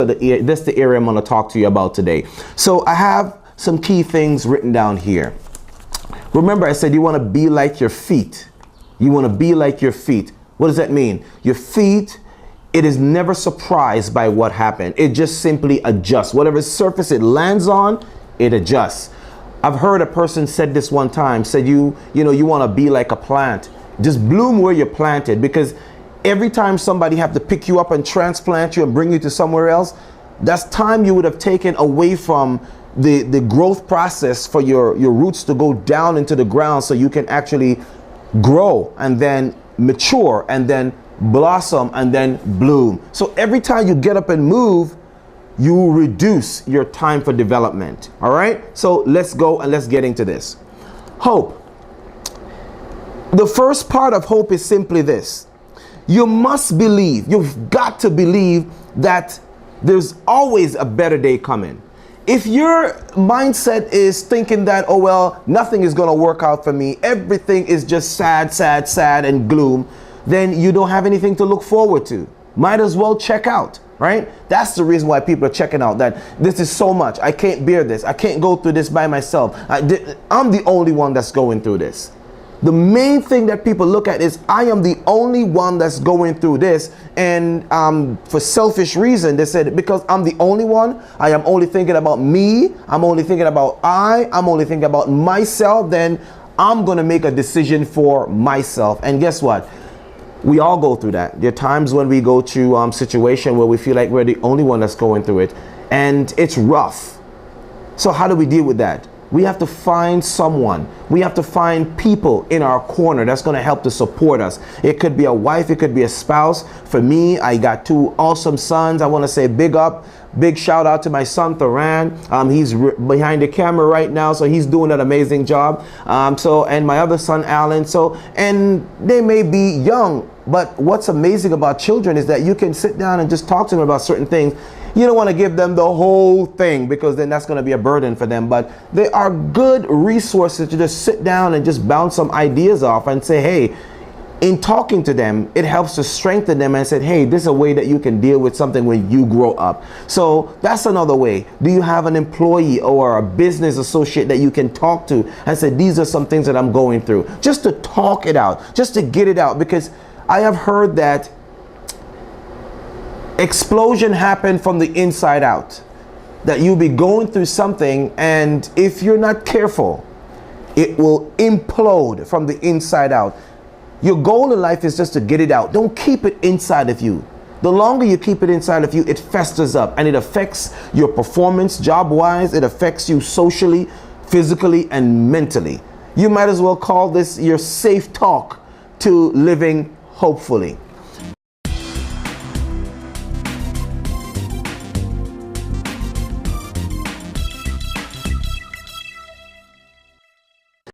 That's the area I'm going to talk to you about today. So I have some key things written down here. Remember, I said you want to be like your feet. You want to be like your feet. What does that mean? Your feet, it is never surprised by what happened. It just simply adjusts. Whatever surface it lands on, it adjusts. I've heard a person said this one time, said you want to be like a plant. Just bloom where you're planted, because every time somebody have to pick you up and transplant you and bring you to somewhere else, that's time you would have taken away from the growth process for your roots to go down into the ground so you can actually grow and then mature and then blossom and then bloom. So every time you get up and move, you reduce your time for development. All right, so let's go and let's get into this. Hope. The first part of hope is simply this: you must believe, you've got to believe that there's always a better day coming. If your mindset is thinking that, oh well, nothing is going to work out for me, everything is just sad, sad, sad and gloom, then you don't have anything to look forward to. Might as well check out, right? That's the reason why people are checking out, that this is so much. I can't bear this. I can't go through this by myself. I'm the only one that's going through this. The main thing that people look at is I am the only one that's going through this, and for selfish reason they said, because I'm the only one, I am only thinking about me, I'm only thinking about I'm only thinking about myself, then I'm gonna make a decision for myself. And guess what? We all go through that. There are times when we go to situation where we feel like we're the only one that's going through it, and it's rough. So how do we deal with that? We have to find someone. We have to find people in our corner that's going to help to support us. It could be a wife, it could be a spouse. For me, I got two awesome sons. I want to say big shout out to my son Theran. He's behind the camera right now, so he's doing an amazing job. And my other son Alan. And they may be young, but what's amazing about children is that you can sit down and just talk to them about certain things. You don't want to give them the whole thing, because then that's going to be a burden for them. But they are good resources to just sit down and just bounce some ideas off and say, hey, in talking to them, it helps to strengthen them and say, hey, this is a way that you can deal with something when you grow up. So that's another way. Do you have an employee or a business associate that you can talk to and say, these are some things that I'm going through? Just to talk it out, just to get it out, because I have heard that explosion happen from the inside out, that you'll be going through something, and if you're not careful, it will implode from the inside out. Your goal in life is just to get it out. Don't keep it inside of you. The longer you keep it inside of you, it festers up, and it affects your performance job wise. It affects you socially, physically, and mentally. You might as well call this your safe talk to living hopefully.